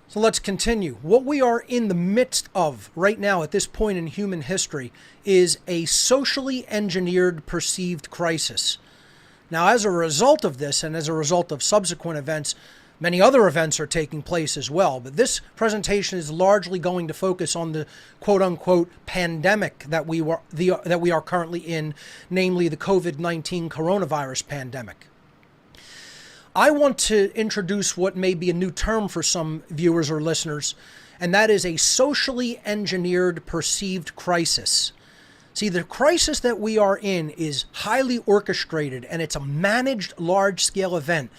So let's continue. What we are in the midst of right now at this point in human history is a socially engineered perceived crisis. Now, as a result of this and as a result of subsequent events, many other events are taking place as well. But this presentation is largely going to focus on the quote-unquote pandemic that we are currently in, namely the COVID-19 coronavirus pandemic. I want to introduce what may be a new term for some viewers or listeners, and that is a socially engineered perceived crisis. See, the crisis that we are in is highly orchestrated, and it's a managed large-scale event.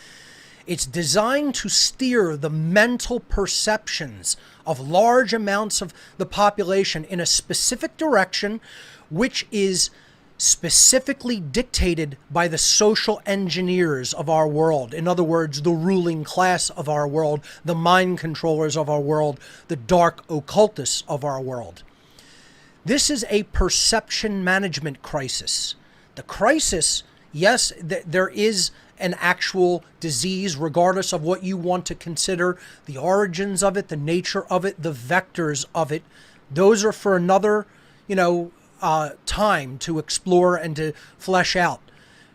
It's designed to steer the mental perceptions of large amounts of the population in a specific direction, which is specifically dictated by the social engineers of our world. In other words, the ruling class of our world, the mind controllers of our world, the dark occultists of our world. This is a perception management crisis. The crisis, yes, there is an actual disease, regardless of what you want to consider, the origins of it, the nature of it, the vectors of it. Those are for another, time to explore and to flesh out.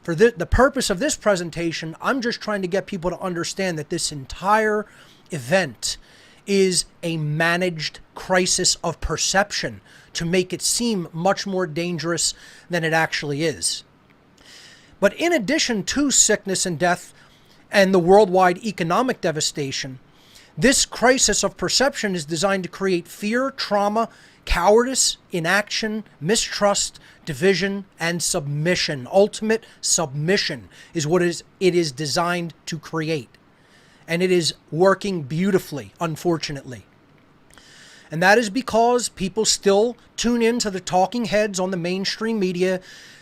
For the purpose of this presentation, I'm just trying to get people to understand that this entire event is a managed crisis of perception to make it seem much more dangerous than it actually is. But in addition to sickness and death and the worldwide economic devastation, this crisis of perception is designed to create fear, trauma, cowardice, inaction, mistrust, division, and submission. Ultimate submission is what it is designed to create. And it is working beautifully, unfortunately. And that is because people still tune in to the talking heads on the mainstream media.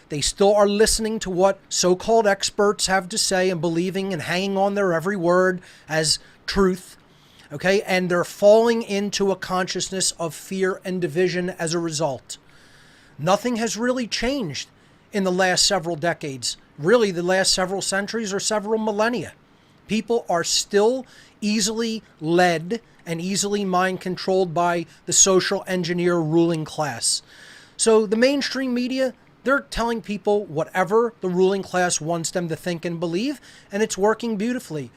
They still are listening to what so-called experts have to say and believing and hanging on their every word as truth. Okay, and they're falling into a consciousness of fear and division as a result. Nothing has really changed in the last several decades, really the last several centuries or several millennia. People are still easily led and easily mind controlled by the social engineer ruling class. So the mainstream media, they're telling people whatever the ruling class wants them to think and believe, and it's working beautifully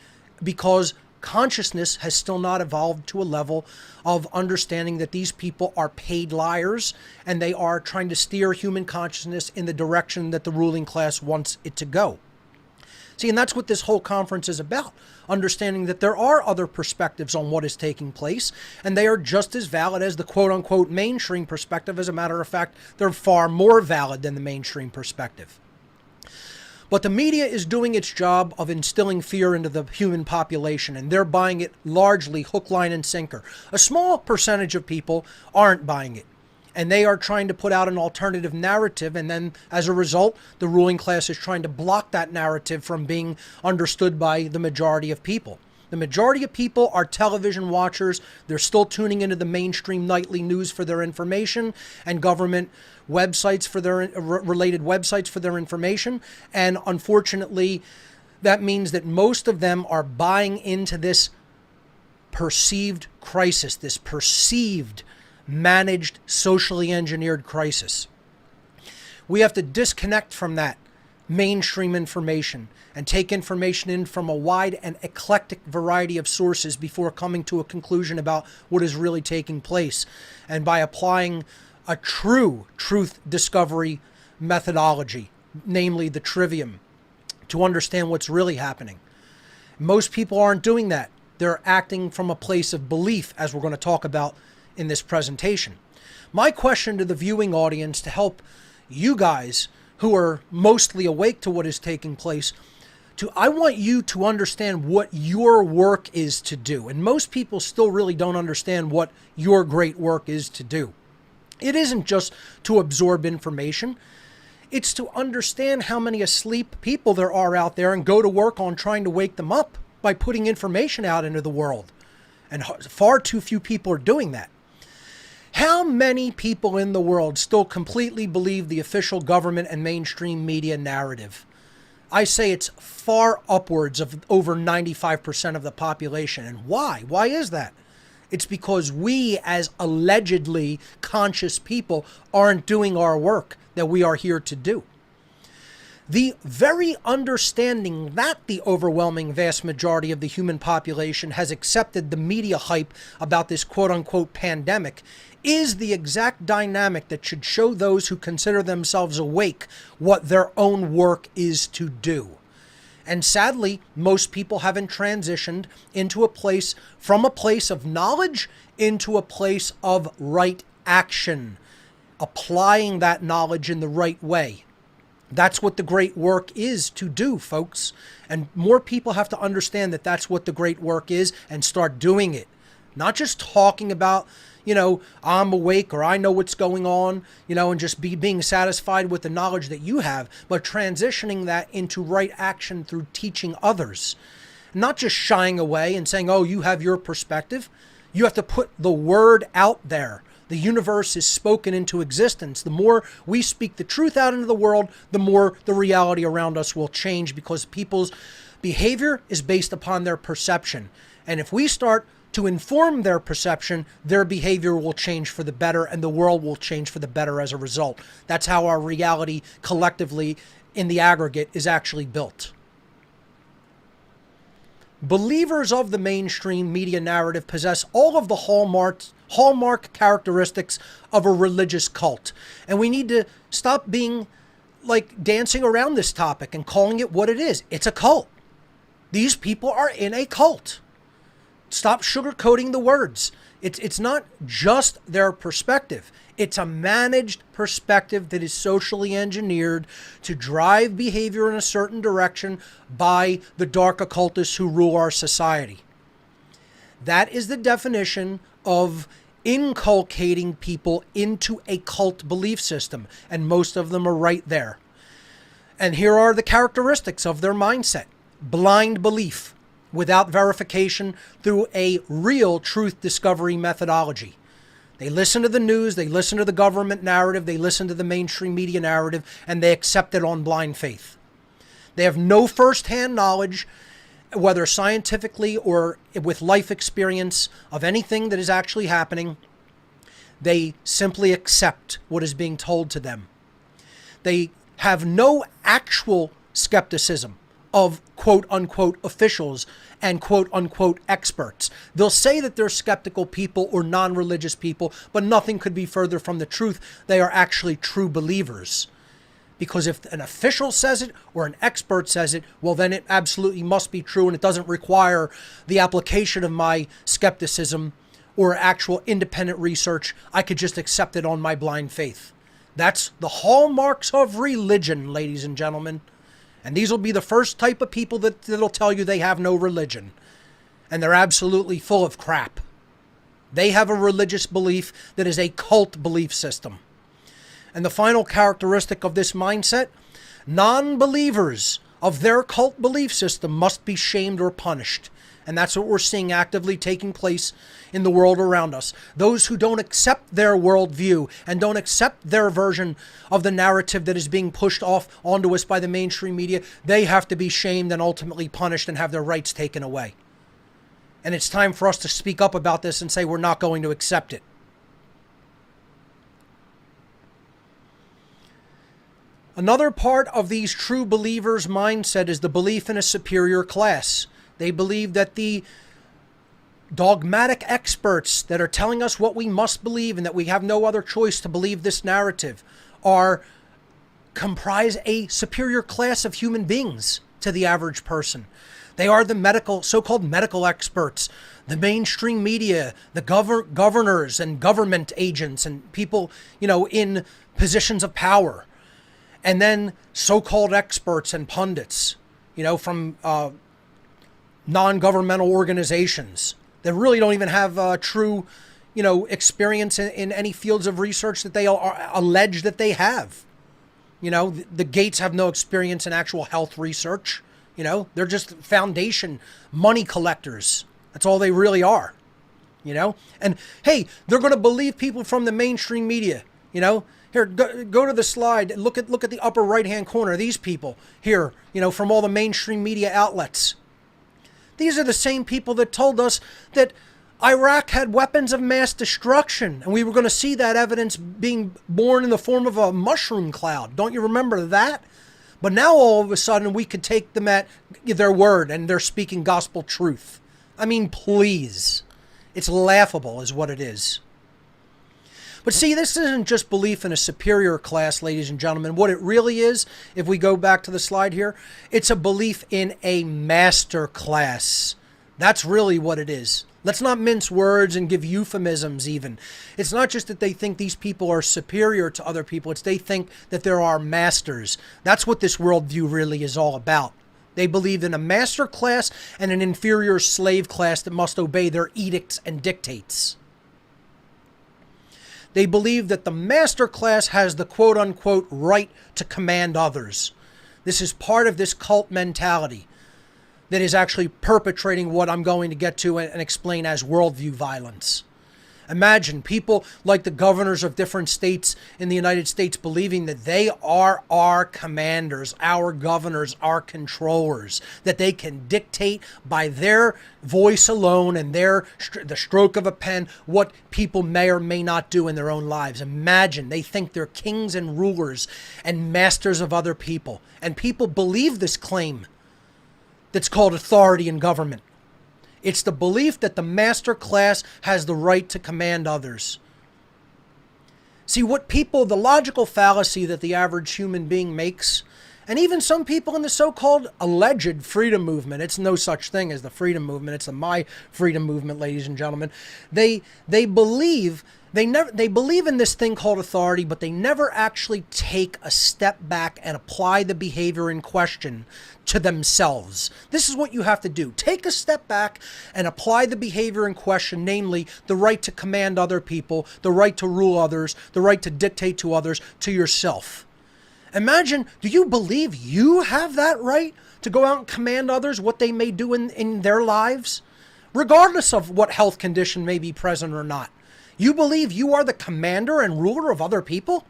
because consciousness has still not evolved to a level of understanding that these people are paid liars and they are trying to steer human consciousness in the direction that the ruling class wants it to go. See, and that's what this whole conference is about, understanding that there are other perspectives on what is taking place, and they are just as valid as the quote-unquote mainstream perspective. As a matter of fact, they're far more valid than the mainstream perspective. But the media is doing its job of instilling fear into the human population, and they're buying it largely hook, line, and sinker. A small percentage of people aren't buying it, and they are trying to put out an alternative narrative, and then as a result, the ruling class is trying to block that narrative from being understood by the majority of people. The majority of people are television watchers. They're still tuning into the mainstream nightly news for their information and government websites for their related websites for their information. And unfortunately, that means that most of them are buying into this perceived crisis, this perceived, managed, socially engineered crisis. We have to disconnect from that mainstream information and take information in from a wide and eclectic variety of sources before coming to a conclusion about what is really taking place, and by applying a true truth discovery methodology, namely the trivium, to understand what's really happening. Most people aren't doing that. They're acting from a place of belief, as we're going to talk about in this presentation. My question to the viewing audience, to help you guys who are mostly awake to what is taking place, I want you to understand what your work is to do. And most people still really don't understand what your great work is to do. It isn't just to absorb information. It's to understand how many asleep people there are out there and go to work on trying to wake them up by putting information out into the world. And far too few people are doing that. How many people in the world still completely believe the official government and mainstream media narrative? I say it's far upwards of over 95% of the population. And why? Why is that? It's because we, as allegedly conscious people, aren't doing our work that we are here to do. The very understanding that the overwhelming vast majority of the human population has accepted the media hype about this quote-unquote pandemic is the exact dynamic that should show those who consider themselves awake what their own work is to do. And sadly, most people haven't transitioned into from a place of knowledge into a place of right action, applying that knowledge in the right way. That's what the great work is to do, folks. And more people have to understand that that's what the great work is and start doing it. Not just talking about, I'm awake or I know what's going on, and just being satisfied with the knowledge that you have, but transitioning that into right action through teaching others. Not just shying away and saying, oh, you have your perspective. You have to put the word out there. The universe is spoken into existence. The more we speak the truth out into the world, the more the reality around us will change, because people's behavior is based upon their perception. And if we start to inform their perception, their behavior will change for the better, and the world will change for the better as a result. That's how our reality collectively in the aggregate is actually built. Believers of the mainstream media narrative possess all of the hallmark characteristics of a religious cult. And we need to stop being dancing around this topic and calling it what it is. It's a cult. These people are in a cult. Stop sugarcoating the words. It's not just their perspective. It's a managed perspective that is socially engineered to drive behavior in a certain direction by the dark occultists who rule our society. That is the definition of inculcating people into a cult belief system, and most of them are right there. And here are the characteristics of their mindset. Blind belief without verification through a real truth discovery methodology. They listen to the news, they listen to the government narrative, they listen to the mainstream media narrative, and they accept it on blind faith. They have no first-hand knowledge, whether scientifically or with life experience, of anything that is actually happening. They simply accept what is being told to them. They have no actual skepticism of quote-unquote officials and quote-unquote experts. They'll say that they're skeptical people or non-religious people, but nothing could be further from the truth. They are actually true believers. Because if an official says it or an expert says it, well, then it absolutely must be true, and it doesn't require the application of my skepticism or actual independent research. I could just accept it on my blind faith. That's the hallmarks of religion, ladies and gentlemen. And these will be the first type of people that'll tell you they have no religion. And they're absolutely full of crap. They have a religious belief that is a cult belief system. And the final characteristic of this mindset, non-believers of their cult belief system must be shamed or punished. And that's what we're seeing actively taking place in the world around us. Those who don't accept their worldview and don't accept their version of the narrative that is being pushed off onto us by the mainstream media, they have to be shamed and ultimately punished and have their rights taken away. And it's time for us to speak up about this and say we're not going to accept it. Another part of these true believers' mindset is the belief in a superior class. They believe that the dogmatic experts that are telling us what we must believe and that we have no other choice to believe this narrative comprise a superior class of human beings to the average person. They are the so-called medical experts, the mainstream media, the governors and government agents and people, in positions of power. And then so-called experts and pundits, from non-governmental organizations that really don't even have true, experience in any fields of research that they allege that they have. The Gates have no experience in actual health research. They're just foundation money collectors. That's all they really are. And hey, they're going to believe people from the mainstream media. Here, go to the slide. Look at the upper right-hand corner. These people here, from all the mainstream media outlets. These are the same people that told us that Iraq had weapons of mass destruction, and we were going to see that evidence being born in the form of a mushroom cloud. Don't you remember that? But now all of a sudden we could take them at their word and they're speaking gospel truth. I mean, please. It's laughable is what it is. But see, this isn't just belief in a superior class, ladies and gentlemen. What it really is, if we go back to the slide here, it's a belief in a master class. That's really what it is. Let's not mince words and give euphemisms even. It's not just that they think these people are superior to other people. It's they think that there are masters. That's what this worldview really is all about. They believe in a master class and an inferior slave class that must obey their edicts and dictates. They believe that the master class has the quote-unquote right to command others. This is part of this cult mentality that is actually perpetrating what I'm going to get to and explain as worldview violence. Imagine people like the governors of different states in the United States believing that they are our commanders, our governors, our controllers, that they can dictate by their voice alone and the stroke of a pen what people may or may not do in their own lives. Imagine they think they're kings and rulers and masters of other people. And people believe this claim that's called authority in government. It's the belief that the master class has the right to command others. See, the logical fallacy that the average human being makes, and even some people in the so-called alleged freedom movement, it's no such thing as the freedom movement, it's the my freedom movement, ladies and gentlemen. They believe in this thing called authority, but they never actually take a step back and apply the behavior in question to themselves. This is what you have to do. Take a step back and apply the behavior in question, namely the right to command other people, the right to rule others, the right to dictate to others, to yourself. Imagine, do you believe you have that right to go out and command others what they may do in their lives, regardless of what health condition may be present or not? You believe you are the commander and ruler of other people?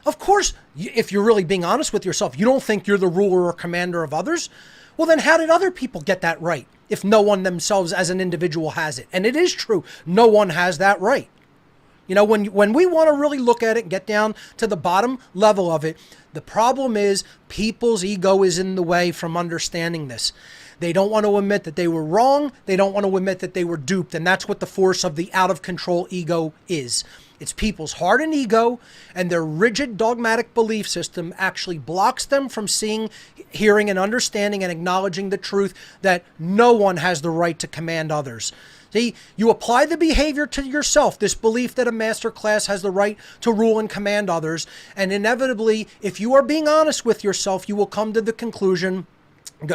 Of course, if you're really being honest with yourself, you don't think you're the ruler or commander of others. Well, then how did other people get that right if no one themselves as an individual has it? And it is true, no one has that right. You know, when we want to really look at it and get down to the bottom level of it, the problem is people's ego is in the way from understanding this. They don't want to admit that they were wrong. They don't want to admit that they were duped. And that's what the force of the out-of-control ego is. It's people's hardened ego, and their rigid dogmatic belief system actually blocks them from seeing, hearing, and understanding and acknowledging the truth that no one has the right to command others. See, you apply the behavior to yourself, this belief that a master class has the right to rule and command others, and inevitably, if you are being honest with yourself, you will come to the conclusion,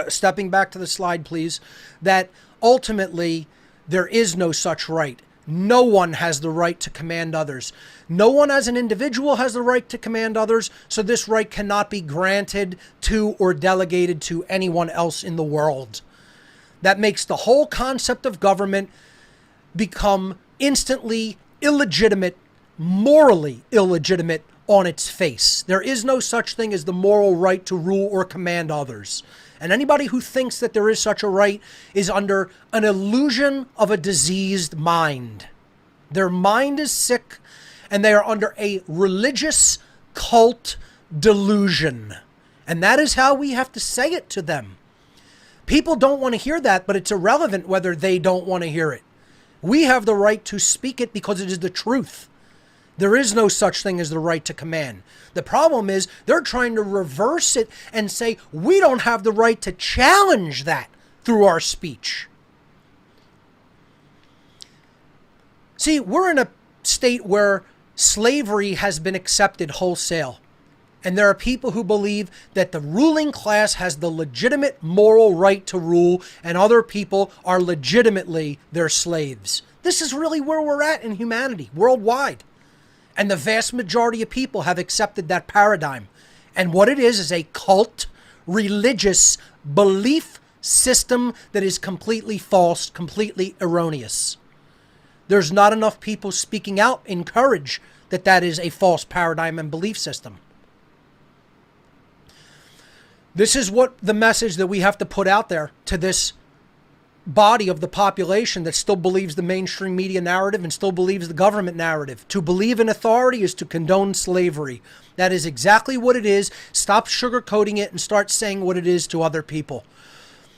stepping back to the slide please, that ultimately there is no such right. No one has the right to command others. No one as an individual has the right to command others, so this right cannot be granted to or delegated to anyone else in the world. That makes the whole concept of government become instantly illegitimate, morally illegitimate on its face. There is no such thing as the moral right to rule or command others. And anybody who thinks that there is such a right is under an illusion of a diseased mind. Their mind is sick, and they are under a religious cult delusion. And that is how we have to say it to them. People don't want to hear that, but it's irrelevant whether they don't want to hear it. We have the right to speak it because it is the truth. There is no such thing as the right to command. The problem is they're trying to reverse it and say we don't have the right to challenge that through our speech. See, we're in a state where slavery has been accepted wholesale. And there are people who believe that the ruling class has the legitimate moral right to rule and other people are legitimately their slaves. This is really where we're at in humanity, worldwide. And the vast majority of people have accepted that paradigm. And what it is a cult, religious belief system that is completely false, completely erroneous. There's not enough people speaking out in courage that that is a false paradigm and belief system. This is what the message that we have to put out there to this body of the population that still believes the mainstream media narrative and still believes the government narrative. To believe in authority is to condone slavery. That is exactly what it is. Stop sugarcoating it and start saying what it is to other people.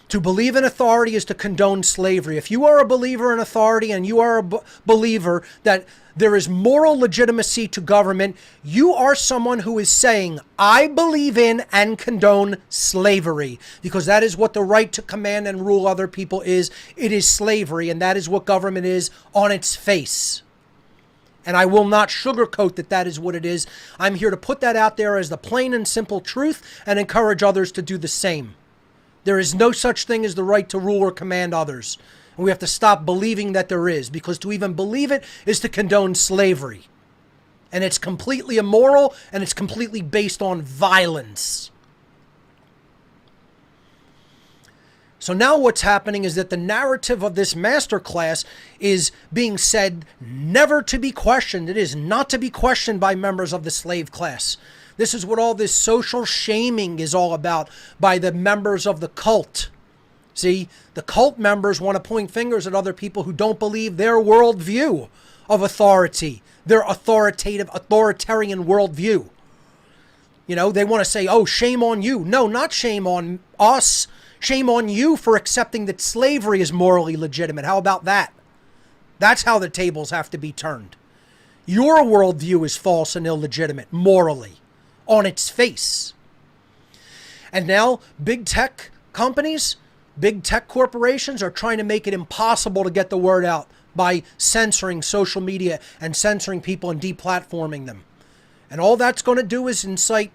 To believe in authority is to condone slavery. If you are a believer in authority and you are a believer that there is moral legitimacy to government, you are someone who is saying, I believe in and condone slavery, because that is what the right to command and rule other people is. It is slavery, and that is what government is on its face. And I will not sugarcoat that that is what it is. I'm here to put that out there as the plain and simple truth and encourage others to do the same. There is no such thing as the right to rule or command others. And we have to stop believing that there is, because to even believe it is to condone slavery. And it's completely immoral, and it's completely based on violence. So now what's happening is that the narrative of this masterclass is being said never to be questioned. It is not to be questioned by members of the slave class. This is what all this social shaming is all about by the members of the cult. See, the cult members want to point fingers at other people who don't believe their worldview of authority, their authoritarian worldview. You know, they want to say, oh, shame on you. No, not shame on us. Shame on you for accepting that slavery is morally legitimate. How about that? That's how the tables have to be turned. Your worldview is false and illegitimate morally, on its face. And now big tech companies, big tech corporations are trying to make it impossible to get the word out by censoring social media and censoring people and deplatforming them. And all that's going to do is incite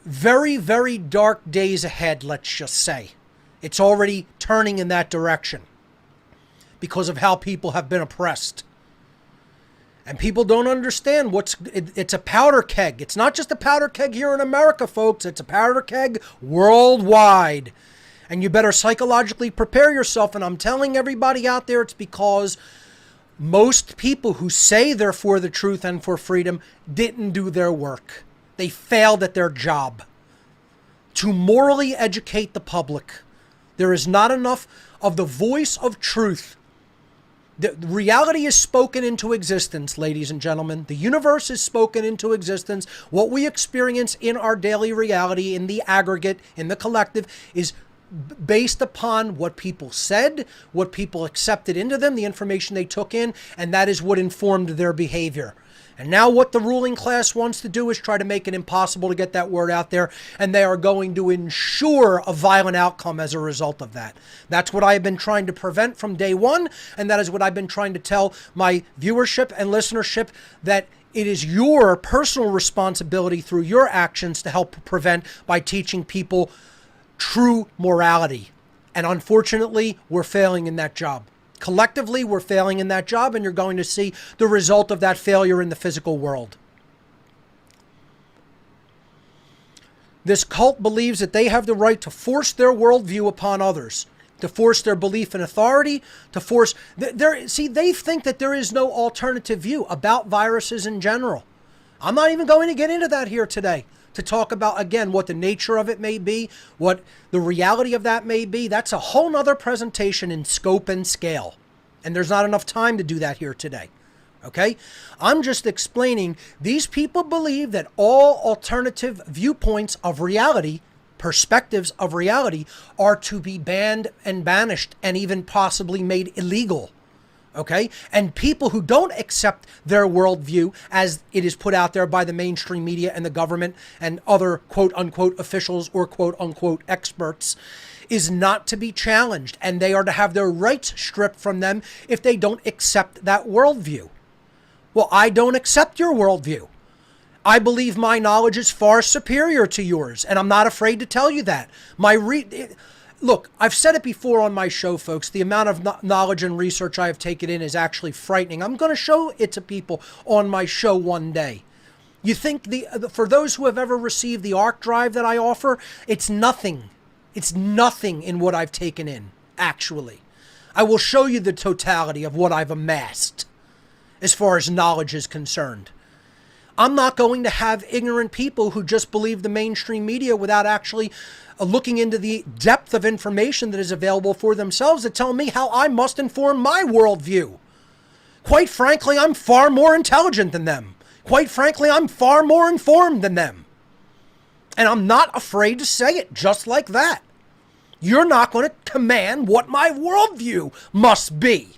very, very dark days ahead, let's just say. It's already turning in that direction because of how people have been oppressed. And people don't understand it's a powder keg. It's not just a powder keg here in America, folks. It's a powder keg worldwide. And you better psychologically prepare yourself. And I'm telling everybody out there, it's because most people who say they're for the truth and for freedom didn't do their work. They failed at their job to morally educate the public. There is not enough of the voice of truth. The reality is spoken into existence, ladies and gentlemen. The universe is spoken into existence. What we experience in our daily reality, in the aggregate, in the collective, is based upon what people said, what people accepted into them, the information they took in, and that is what informed their behavior. And now what the ruling class wants to do is try to make it impossible to get that word out there, and they are going to ensure a violent outcome as a result of that. That's what I have been trying to prevent from day one, and that is what I've been trying to tell my viewership and listenership, that it is your personal responsibility through your actions to help prevent by teaching people true morality. And unfortunately, we're failing in that job. Collectively, we're failing in that job, and you're going to see the result of that failure in the physical world. This cult believes that they have the right to force their worldview upon others, to force their belief in authority, to force... they think that there is no alternative view about viruses in general. I'm not even going to get into that here today, to talk about, again, what the nature of it may be, what the reality of that may be. That's a whole nother presentation in scope and scale. And there's not enough time to do that here today. Okay? I'm just explaining these people believe that all alternative viewpoints of reality, perspectives of reality, are to be banned and banished and even possibly made illegal. Okay? And people who don't accept their worldview as it is put out there by the mainstream media and the government and other quote-unquote officials or quote-unquote experts is not to be challenged. And they are to have their rights stripped from them if they don't accept that worldview. Well, I don't accept your worldview. I believe my knowledge is far superior to yours, and I'm not afraid to tell you that. Look, I've said it before on my show, folks. The amount of knowledge and research I have taken in is actually frightening. I'm going to show it to people on my show one day. You think for those who have ever received the ARC drive that I offer, it's nothing. It's nothing in what I've taken in, actually. I will show you the totality of what I've amassed as far as knowledge is concerned. I'm not going to have ignorant people who just believe the mainstream media without actually looking into the depth of information that is available for themselves to tell me how I must inform my worldview. Quite frankly, I'm far more intelligent than them. Quite frankly, I'm far more informed than them. And I'm not afraid to say it just like that. You're not going to command what my worldview must be.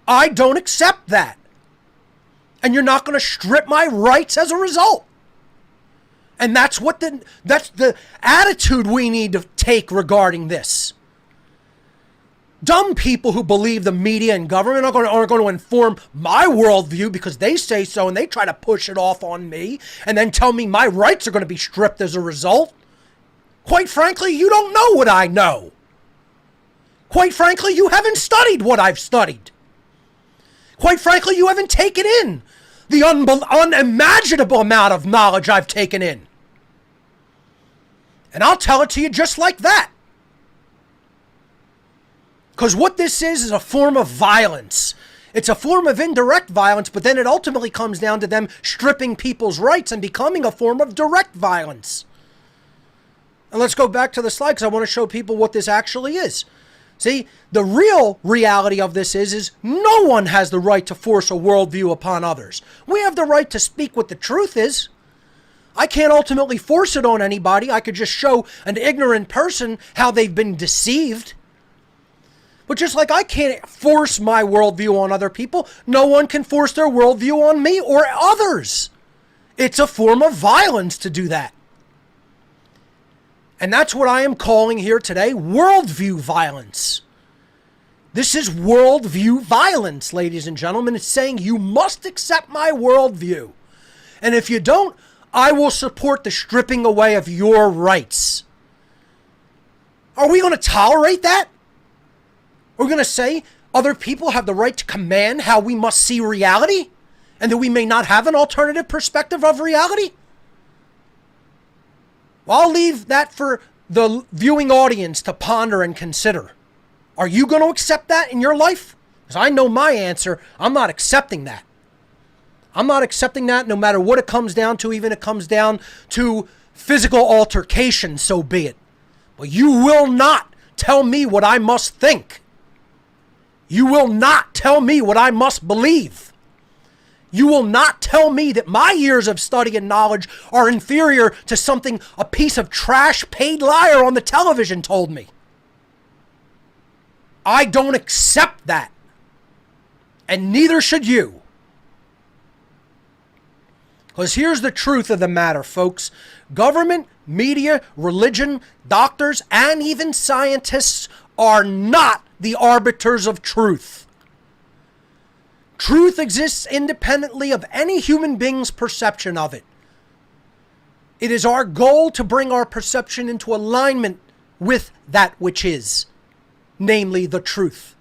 I don't accept that. And you're not going to strip my rights as a result. And that's the attitude we need to take regarding this. Dumb people who believe the media and government are going to inform my worldview because they say so and they try to push it off on me and then tell me my rights are going to be stripped as a result. Quite frankly, you don't know what I know. Quite frankly, you haven't studied what I've studied. Quite frankly, you haven't taken in the unimaginable amount of knowledge I've taken in. And I'll tell it to you just like that. Because what this is a form of violence. It's a form of indirect violence, but then it ultimately comes down to them stripping people's rights and becoming a form of direct violence. And let's go back to the slide because I want to show people what this actually is. See, the real reality of this is no one has the right to force a worldview upon others. We have the right to speak what the truth is. I can't ultimately force it on anybody. I could just show an ignorant person how they've been deceived. But just like I can't force my worldview on other people, no one can force their worldview on me or others. It's a form of violence to do that. And that's what I am calling here today, worldview violence. This is worldview violence, ladies and gentlemen. It's saying you must accept my worldview. And if you don't, I will support the stripping away of your rights. Are we going to tolerate that? We're going to say other people have the right to command how we must see reality? And that we may not have an alternative perspective of reality? Well, I'll leave that for the viewing audience to ponder and consider. Are you going to accept that in your life? Because I know my answer. I'm not accepting that. I'm not accepting that no matter what it comes down to, even if it comes down to physical altercation, so be it. But you will not tell me what I must think. You will not tell me what I must believe. You will not tell me that my years of study and knowledge are inferior to something a piece of trash paid liar on the television told me. I don't accept that. And neither should you. Because here's the truth of the matter, folks. Government, media, religion, doctors, and even scientists are not the arbiters of truth. Truth exists independently of any human being's perception of it. It is our goal to bring our perception into alignment with that which is, namely the truth.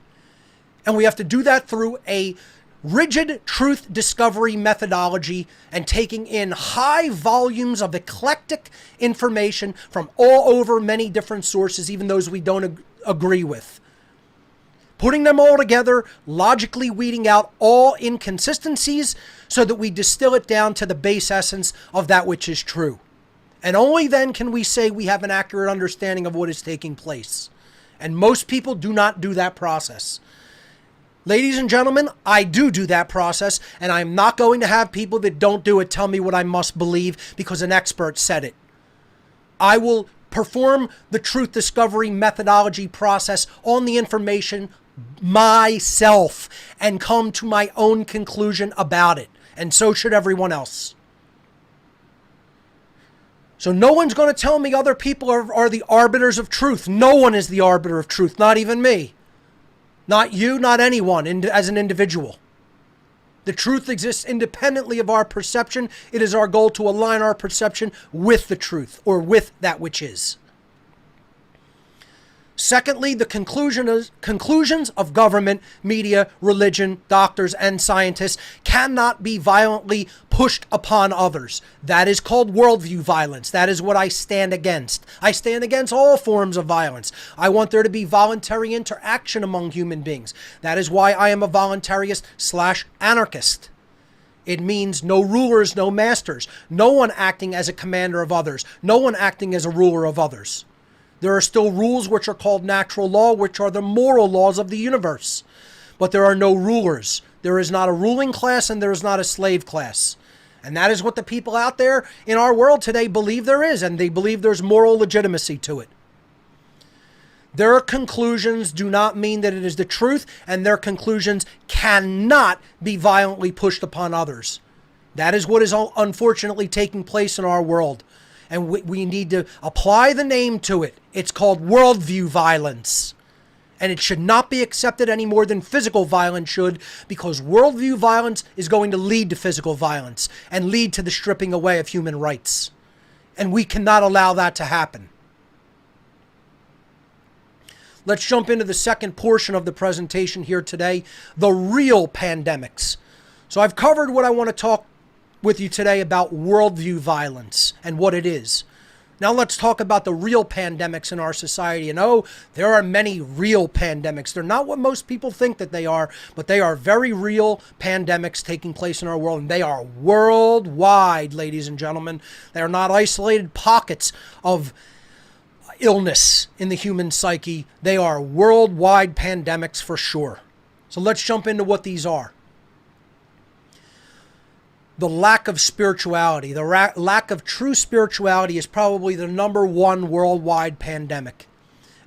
And we have to do that through a rigid truth discovery methodology and taking in high volumes of eclectic information from all over many different sources, even those we don't agree with. Putting them all together, logically weeding out all inconsistencies so that we distill it down to the base essence of that which is true. And only then can we say we have an accurate understanding of what is taking place. And most people do not do that process. Ladies and gentlemen, I do that process, and I'm not going to have people that don't do it tell me what I must believe because an expert said it. I will perform the truth discovery methodology process on the information myself and come to my own conclusion about it. And so should everyone else. So no one's going to tell me other people are the arbiters of truth. No one is the arbiter of truth, not even me. Not you, not anyone as an individual. The truth exists independently of our perception. It is our goal to align our perception with the truth or with that which is. Secondly, the conclusions of government, media, religion, doctors, and scientists cannot be violently pushed upon others. That is called worldview violence. That is what I stand against. I stand against all forms of violence. I want there to be voluntary interaction among human beings. That is why I am a voluntarist / anarchist. It means no rulers, no masters. No one acting as a commander of others. No one acting as a ruler of others. There are still rules which are called natural law, which are the moral laws of the universe. But there are no rulers. There is not a ruling class and there is not a slave class. And that is what the people out there in our world today believe there is, and they believe there's moral legitimacy to it. Their conclusions do not mean that it is the truth, and their conclusions cannot be violently pushed upon others. That is what is unfortunately taking place in our world. And we need to apply the name to it. It's called worldview violence. And it should not be accepted any more than physical violence should, because worldview violence is going to lead to physical violence and lead to the stripping away of human rights. And we cannot allow that to happen. Let's jump into the second portion of the presentation here today, the real pandemics. So I've covered what I want to talk with you today about worldview violence and what it is. Now let's talk about the real pandemics in our society. And oh, there are many real pandemics. They're not what most people think that they are, but they are very real pandemics taking place in our world. And they are worldwide, ladies and gentlemen. They are not isolated pockets of illness in the human psyche. They are worldwide pandemics for sure. So let's jump into what these are. The lack of spirituality, the lack of true spirituality is probably the #1 worldwide pandemic.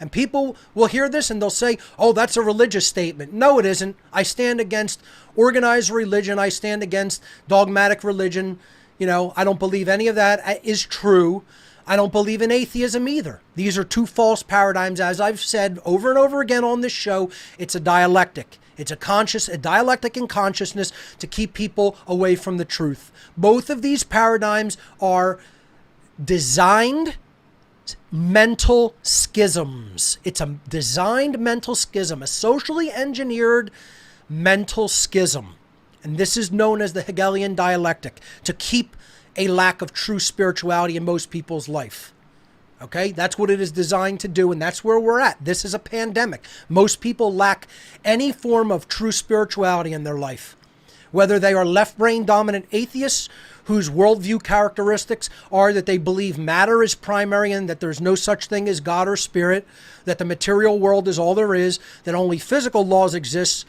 And people will hear this and they'll say, oh, that's a religious statement. No, it isn't. I stand against organized religion. I stand against dogmatic religion. You know, I don't believe any of that is true. I don't believe in atheism either. These are two false paradigms. As I've said over and over again on this show, it's a dialectic. It's a dialectic in consciousness to keep people away from the truth. Both of these paradigms are designed mental schisms. It's a designed mental schism, a socially engineered mental schism. And this is known as the Hegelian dialectic, to keep a lack of true spirituality in most people's life. Okay, that's what it is designed to do, and that's where we're at. This is a pandemic. Most people lack any form of true spirituality in their life. Whether they are left brain dominant atheists whose worldview characteristics are that they believe matter is primary and that there's no such thing as God or spirit, that the material world is all there is, that only physical laws exist,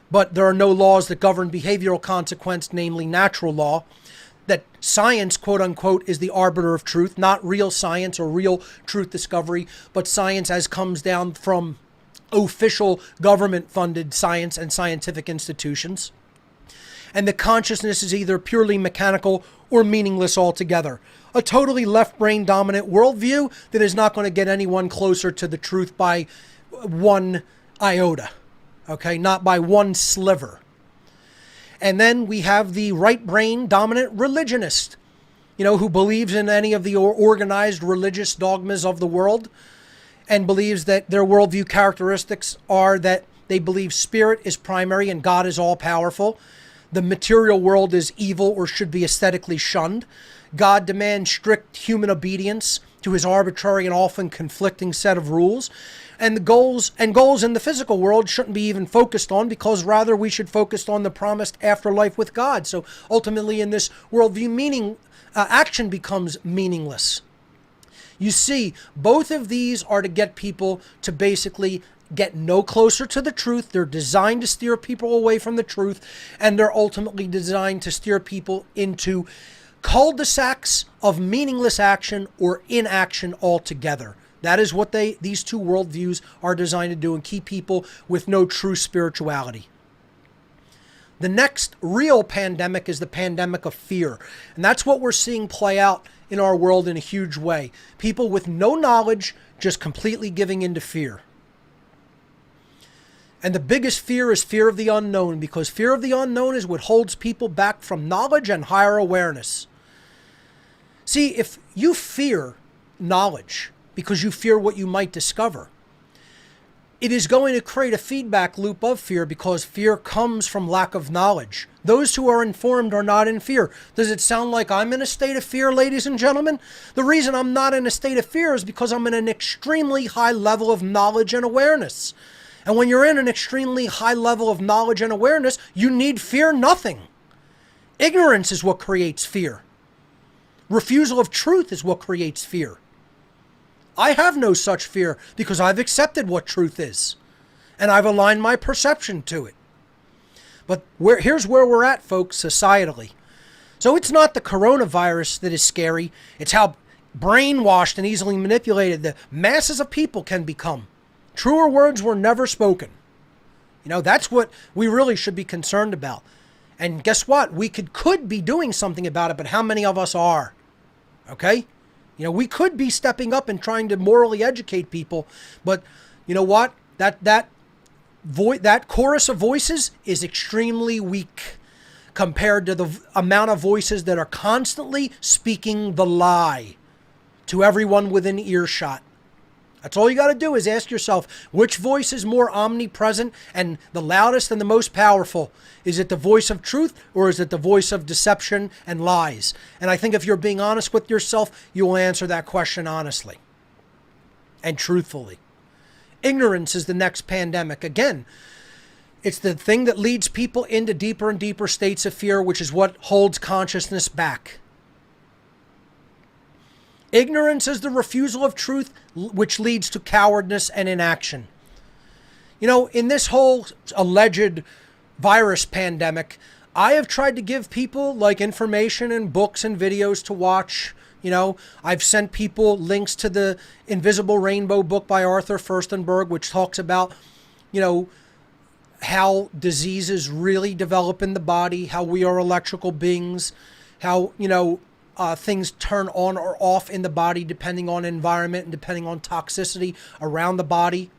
but there are no laws that govern behavioral consequence, namely natural law, that science, quote unquote, is the arbiter of truth, not real science or real truth discovery, but science as comes down from official government-funded science and scientific institutions. And the consciousness is either purely mechanical or meaningless altogether. A totally left-brain dominant worldview that is not going to get anyone closer to the truth by one iota, okay, not by one sliver. And then we have the right brain dominant religionist, you know, who believes in any of the organized religious dogmas of the world and believes that their worldview characteristics are that they believe spirit is primary and God is all powerful. The material world is evil or should be aesthetically shunned. God demands strict human obedience to his arbitrary and often conflicting set of rules. And the goals in the physical world shouldn't be even focused on, because rather we should focus on the promised afterlife with God. So ultimately in this worldview, action becomes meaningless. You see, both of these are to get people to basically get no closer to the truth. They're designed to steer people away from the truth, and they're ultimately designed to steer people into cul-de-sacs of meaningless action or inaction altogether. That is what these two worldviews are designed to do, and keep people with no true spirituality. The next real pandemic is the pandemic of fear. And that's what we're seeing play out in our world in a huge way. People with no knowledge just completely giving into fear. And the biggest fear is fear of the unknown, because fear of the unknown is what holds people back from knowledge and higher awareness. See, if you fear knowledge because you fear what you might discover, it is going to create a feedback loop of fear, because fear comes from lack of knowledge. Those who are informed are not in fear. Does it sound like I'm in a state of fear, ladies and gentlemen? The reason I'm not in a state of fear is because I'm in an extremely high level of knowledge and awareness. And when you're in an extremely high level of knowledge and awareness, you need fear nothing. Ignorance is what creates fear. Refusal of truth is what creates fear. I have no such fear because I've accepted what truth is, and I've aligned my perception to it. But here's where we're at, folks, societally. So it's not the coronavirus that is scary. It's how brainwashed and easily manipulated the masses of people can become. Truer words were never spoken. You know, that's what we really should be concerned about. And guess what? We could be doing something about it, but how many of us are? Okay? You know, we could be stepping up and trying to morally educate people, but you know what? That chorus of voices is extremely weak compared to the amount of voices that are constantly speaking the lie to everyone within earshot. That's all you got to do is ask yourself, which voice is more omnipresent and the loudest and the most powerful? Is it the voice of truth or is it the voice of deception and lies? And I think if you're being honest with yourself, you will answer that question honestly and truthfully. Ignorance is the next pandemic. Again, it's the thing that leads people into deeper and deeper states of fear, which is what holds consciousness back. Ignorance is the refusal of truth, which leads to cowardice and inaction. You know, in this whole alleged virus pandemic, I have tried to give people like information and books and videos to watch. You know, I've sent people links to the Invisible Rainbow book by Arthur Furstenberg, which talks about, you know, how diseases really develop in the body, how we are electrical beings, how, you know, things turn on or off in the body depending on environment and depending on toxicity around the body.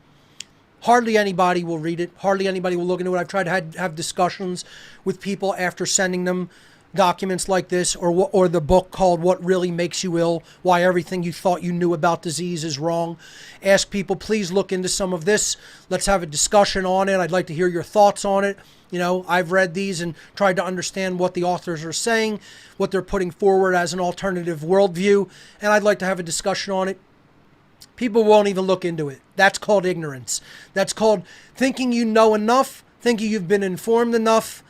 Hardly anybody will read it. Hardly anybody will look into it. I've tried to have discussions with people after sending them documents like this or the book called What Really Makes You Ill, Why Everything You Thought You Knew About Disease is Wrong. Ask people, please look into some of this. Let's have a discussion on it. I'd like to hear your thoughts on it. You know, I've read these and tried to understand what the authors are saying, what they're putting forward as an alternative worldview, and I'd like to have a discussion on it. People won't even look into it. That's called ignorance. That's called thinking you know enough, thinking you've been informed enough,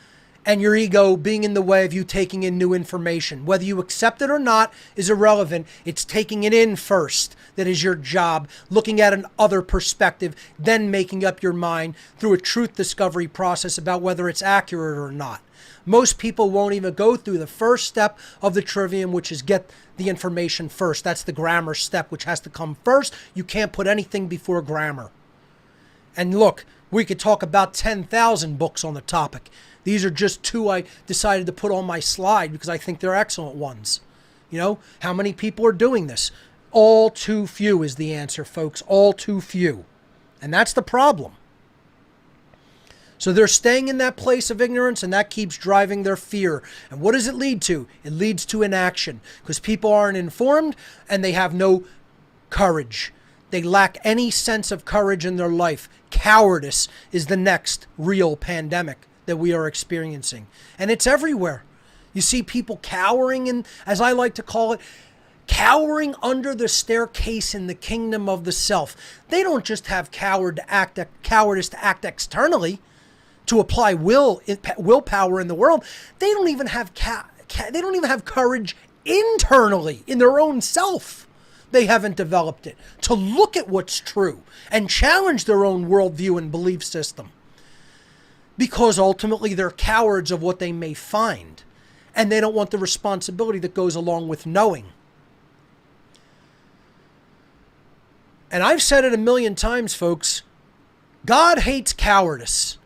and your ego being in the way of you taking in new information. Whether you accept it or not is irrelevant. It's taking it in first that is your job, looking at an other perspective, then making up your mind through a truth discovery process about whether it's accurate or not. Most people won't even go through the first step of the trivium, which is get the information first. That's the grammar step, which has to come first. You can't put anything before grammar. And look, we could talk about 10,000 books on the topic. These are just two I decided to put on my slide because I think they're excellent ones. You know, how many people are doing this? All too few is the answer, folks. All too few. And that's the problem. So they're staying in that place of ignorance, and that keeps driving their fear. And what does it lead to? It leads to inaction because people aren't informed and they have no courage. They lack any sense of courage in their life. Cowardice is the next real pandemic that we are experiencing. And it's everywhere. You see people cowering in, as I like to call it, cowering under the staircase in the kingdom of the self. They don't just have cowardice to act externally, to apply willpower in the world. They don't even have they don't even have courage internally in their own self. They haven't developed it to look at what's true and challenge their own worldview and belief system. Because ultimately they're cowards of what they may find, and they don't want the responsibility that goes along with knowing. And I've said it a million times, folks. God hates cowardice.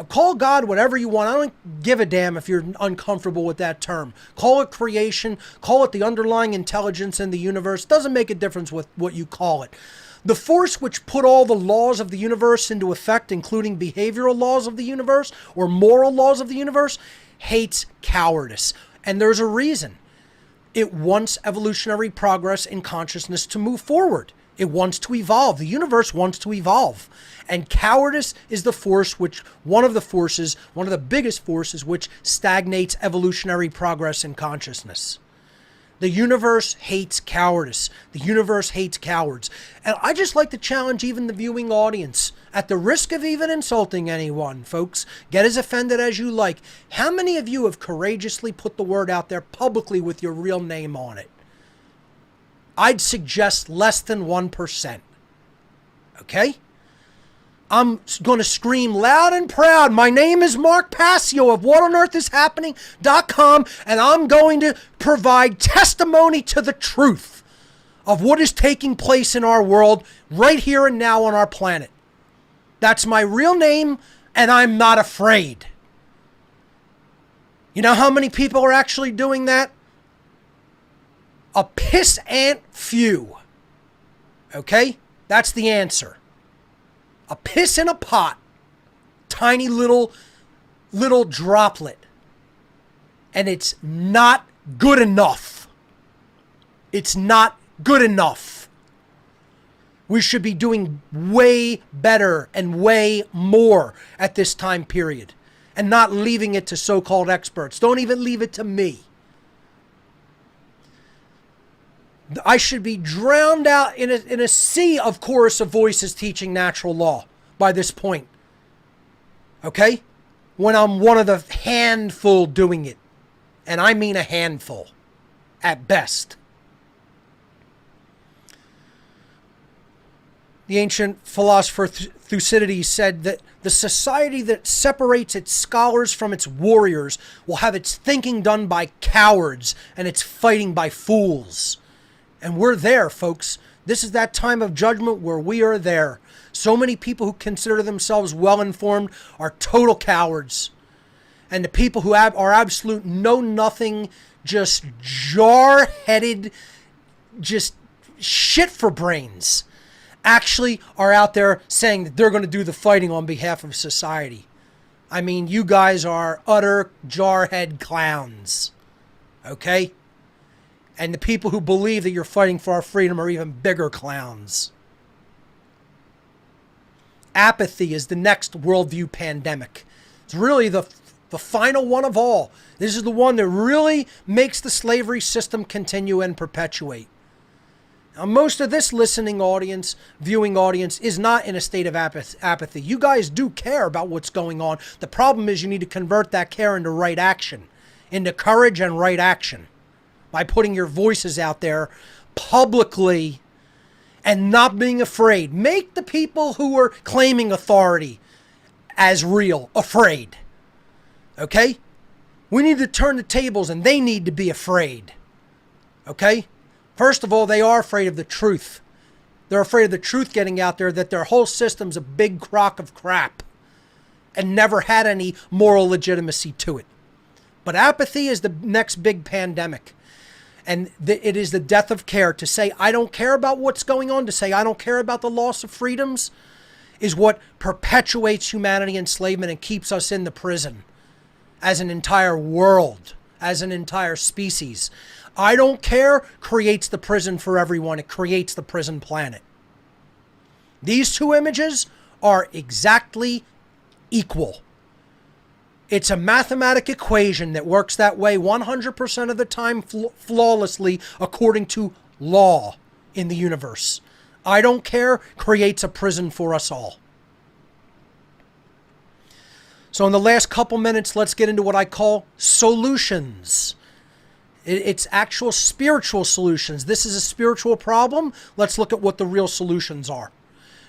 Call God whatever you want. I don't give a damn if you're uncomfortable with that term. Call it creation. Call it the underlying intelligence in the universe. Doesn't make a difference with what you call it. The force which put all the laws of the universe into effect, including behavioral laws of the universe or moral laws of the universe, hates cowardice. And there's a reason. It wants evolutionary progress in consciousness to move forward. It wants to evolve. The universe wants to evolve. And cowardice is the force which, one of the biggest forces which stagnates evolutionary progress in consciousness. The universe hates cowardice. The universe hates cowards. And I just like to challenge even the viewing audience. at the risk of even insulting anyone, folks, get as offended as you like, how many of you have courageously put the word out there publicly with your real name on it? I'd suggest less than 1%. Okay? I'm going to scream loud and proud. My name is Mark Passio of whatonearthishappening.com, and I'm going to provide testimony to the truth of what is taking place in our world right here and now on our planet. That's my real name, and I'm not afraid. You know how many people are actually doing that? A piss-ant few. Okay? That's the answer. A piss in a pot. Tiny little droplet. And it's not good enough. It's not good enough. We should be doing way better and way more at this time period. And not leaving it to so-called experts. Don't even leave it to me. I should be drowned out in a sea of chorus of voices teaching natural law by this point. Okay? When I'm one of the handful doing it. And I mean a handful. At best. The ancient philosopher Thucydides said that the society that separates its scholars from its warriors will have its thinking done by cowards and its fighting by fools. And we're there, folks. This is that time of judgment where we are there. So many people who consider themselves well-informed are total cowards. And the people who are absolute know-nothing, just jar-headed, just shit for brains, actually are out there saying that they're going to do the fighting on behalf of society. I mean, you guys are utter jarhead clowns. Okay? And the people who believe that you're fighting for our freedom are even bigger clowns. Apathy is the next worldview pandemic. It's really the final one of all. This is the one that really makes the slavery system continue and perpetuate. Now, most of this listening audience, viewing audience, is not in a state of apathy. You guys do care about what's going on. The problem is you need to convert that care into right action, into courage and right action. By putting your voices out there publicly and not being afraid. Make the people who are claiming authority as real afraid. Okay? We need to turn the tables and they need to be afraid. Okay? First of all, they are afraid of the truth. They're afraid of the truth getting out there, that their whole system's a big crock of crap and never had any moral legitimacy to it. But apathy is the next big pandemic. And it is the death of care. To say, I don't care about what's going on, to say, I don't care about the loss of freedoms, is what perpetuates humanity enslavement and keeps us in the prison as an entire world, as an entire species. I don't care creates the prison for everyone. It creates the prison planet. These two images are exactly equal. It's a mathematic equation that works that way 100% of the time flawlessly according to law in the universe. I don't care creates a prison for us all. So in the last couple minutes, let's get into what I call solutions. It's actual spiritual solutions. This is a spiritual problem. Let's look at what the real solutions are.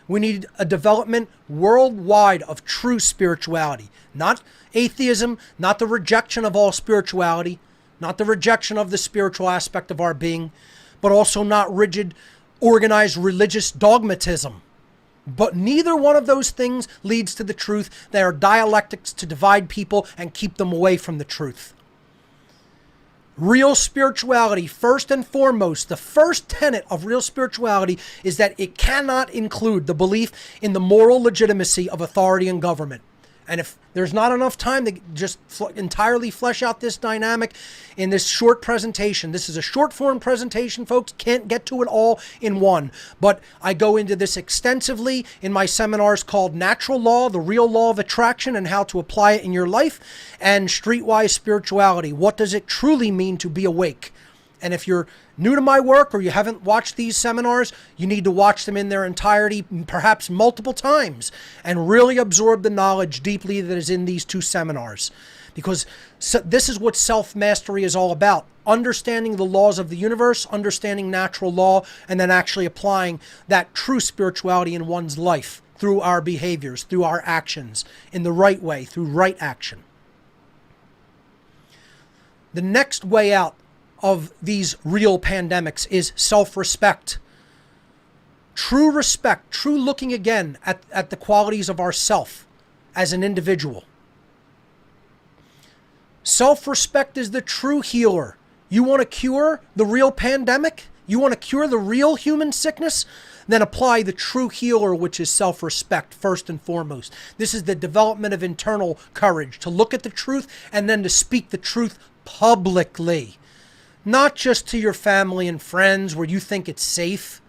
We need a development worldwide of true spirituality. Not atheism, not the rejection of all spirituality, not the rejection of the spiritual aspect of our being, but also not rigid, organized religious dogmatism. But neither one of those things leads to the truth. They are dialectics to divide people and keep them away from the truth. Real spirituality, first and foremost, the first tenet of real spirituality is that it cannot include the belief in the moral legitimacy of authority and government. And if there's not enough time to just entirely flesh out this dynamic in this short presentation, this is a short form presentation, folks, can't get to it all in one. But I go into this extensively in my seminars called Natural Law, the Real Law of Attraction and How to Apply It in Your Life, and Streetwise Spirituality. What does it truly mean to be awake? And if you're new to my work or you haven't watched these seminars, you need to watch them in their entirety, perhaps multiple times, and really absorb the knowledge deeply that is in these 2 seminars. Because this is what self-mastery is all about. Understanding the laws of the universe, understanding natural law, and then actually applying that true spirituality in one's life through our behaviors, through our actions, in the right way, through right action. The next way out of these real pandemics is self-respect. True respect, true looking again at the qualities of ourself as an individual. Self-respect is the true healer. You want to cure the real pandemic? You want to cure the real human sickness? Then apply the true healer, which is self-respect, first and foremost. This is the development of internal courage, to look at the truth and then to speak the truth publicly. Not just to your family and friends where you think it's safe.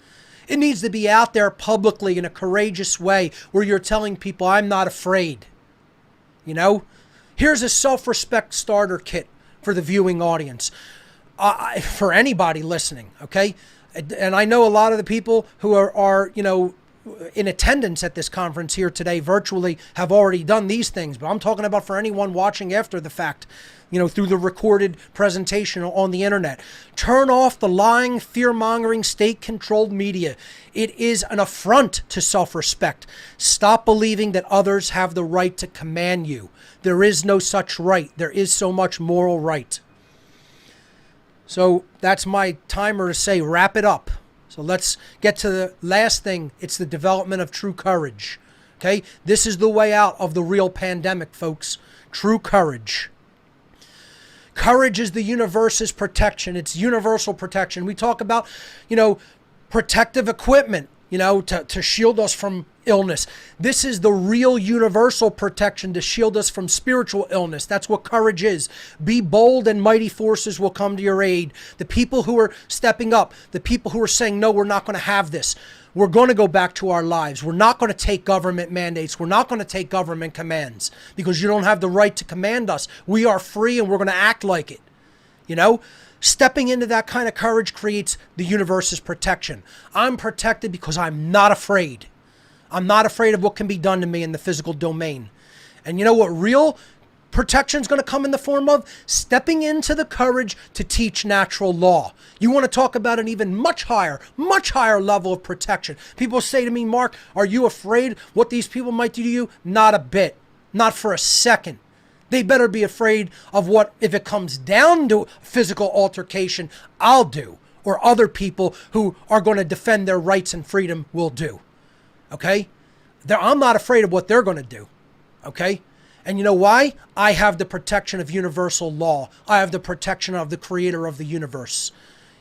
It needs to be out there publicly in a courageous way where you're telling people, I'm not afraid. You know? Here's a self-respect starter kit for the viewing audience. For anybody listening, okay? And I know a lot of the people who are in attendance at this conference here today virtually have already done these things, but I'm talking about for anyone watching after the fact, through the recorded presentation on the internet. Turn off the lying, fear-mongering, state-controlled media. It is an affront to self-respect. Stop believing that others have the right to command you. There is no such right. There is so much moral right. So that's my timer to say wrap it up. So let's get to the last thing. It's the development of true courage. Okay? This is the way out of the real pandemic, folks. True courage. Courage is the universe's protection. It's universal protection. We talk about, protective equipment, to shield us from illness. This is the real universal protection to shield us from spiritual illness. That's what courage is. Be bold and mighty forces will come to your aid. The people who are stepping up, the people who are saying, no, we're not going to have this. We're going to go back to our lives. We're not going to take government mandates. We're not going to take government commands because you don't have the right to command us. We are free and we're going to act like it. Stepping into that kind of courage creates the universe's protection. I'm protected because I'm not afraid. I'm not afraid of what can be done to me in the physical domain. And you know what real protection is going to come in the form of? Stepping into the courage to teach natural law. You want to talk about an even much higher level of protection. People say to me, Mark, are you afraid what these people might do to you? Not a bit. Not for a second. They better be afraid of what, if it comes down to physical altercation, I'll do, or other people who are going to defend their rights and freedom will do. Okay? I'm not afraid of what they're going to do. Okay? And you know why? I have the protection of universal law. I have the protection of the creator of the universe.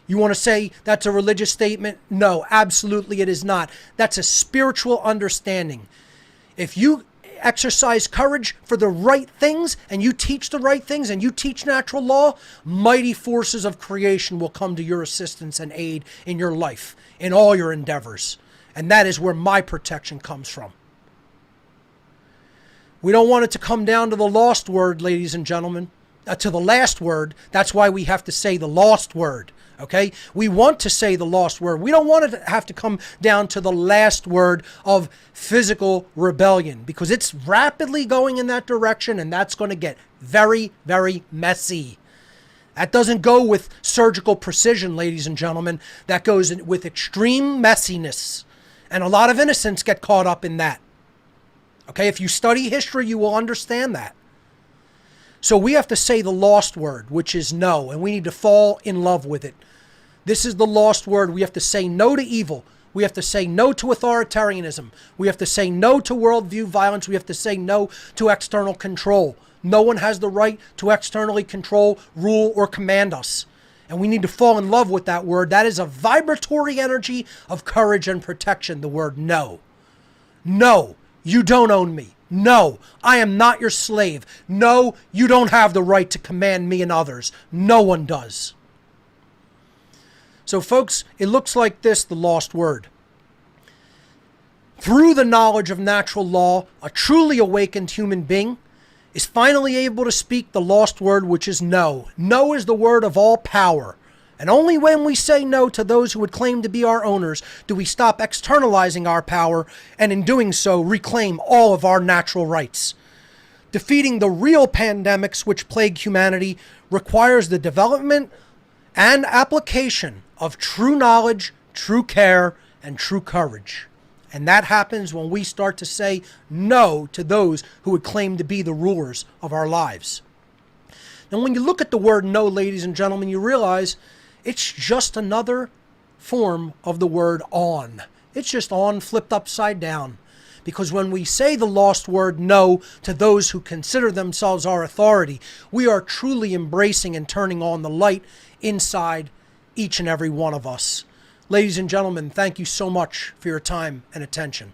You want to say that's a religious statement? No, absolutely it is not. That's a spiritual understanding. If you exercise courage for the right things and you teach the right things and you teach natural law, mighty forces of creation will come to your assistance and aid in your life, in all your endeavors. And that is where my protection comes from. We don't want it to come down to the lost word, ladies and gentlemen, to the last word. That's why we have to say the lost word. Okay? We want to say the lost word. We don't want it to have to come down to the last word of physical rebellion because it's rapidly going in that direction and that's going to get very, very messy. That doesn't go with surgical precision, ladies and gentlemen. That goes with extreme messiness. And a lot of innocents get caught up in that. Okay? If you study history, you will understand that. So we have to say the lost word, which is no, and we need to fall in love with it. This is the lost word. We have to say no to evil. We have to say no to authoritarianism. We have to say no to worldview violence. We have to say no to external control. No one has the right to externally control, rule, or command us. And we need to fall in love with that word. That is a vibratory energy of courage and protection, the word no. No, you don't own me. No, I am not your slave. No, you don't have the right to command me and others. No one does. So folks, it looks like this, the lost word. Through the knowledge of natural law, a truly awakened human being is finally able to speak the lost word, which is no. No is the word of all power. And only when we say no to those who would claim to be our owners do we stop externalizing our power and in doing so reclaim all of our natural rights. Defeating the real pandemics which plague humanity requires the development and application of true knowledge, true care, and true courage. And that happens when we start to say no to those who would claim to be the rulers of our lives. Now, when you look at the word no, ladies and gentlemen, you realize it's just another form of the word on. It's just on flipped upside down. Because when we say the lost word no to those who consider themselves our authority, we are truly embracing and turning on the light inside each and every one of us. Ladies and gentlemen, thank you so much for your time and attention.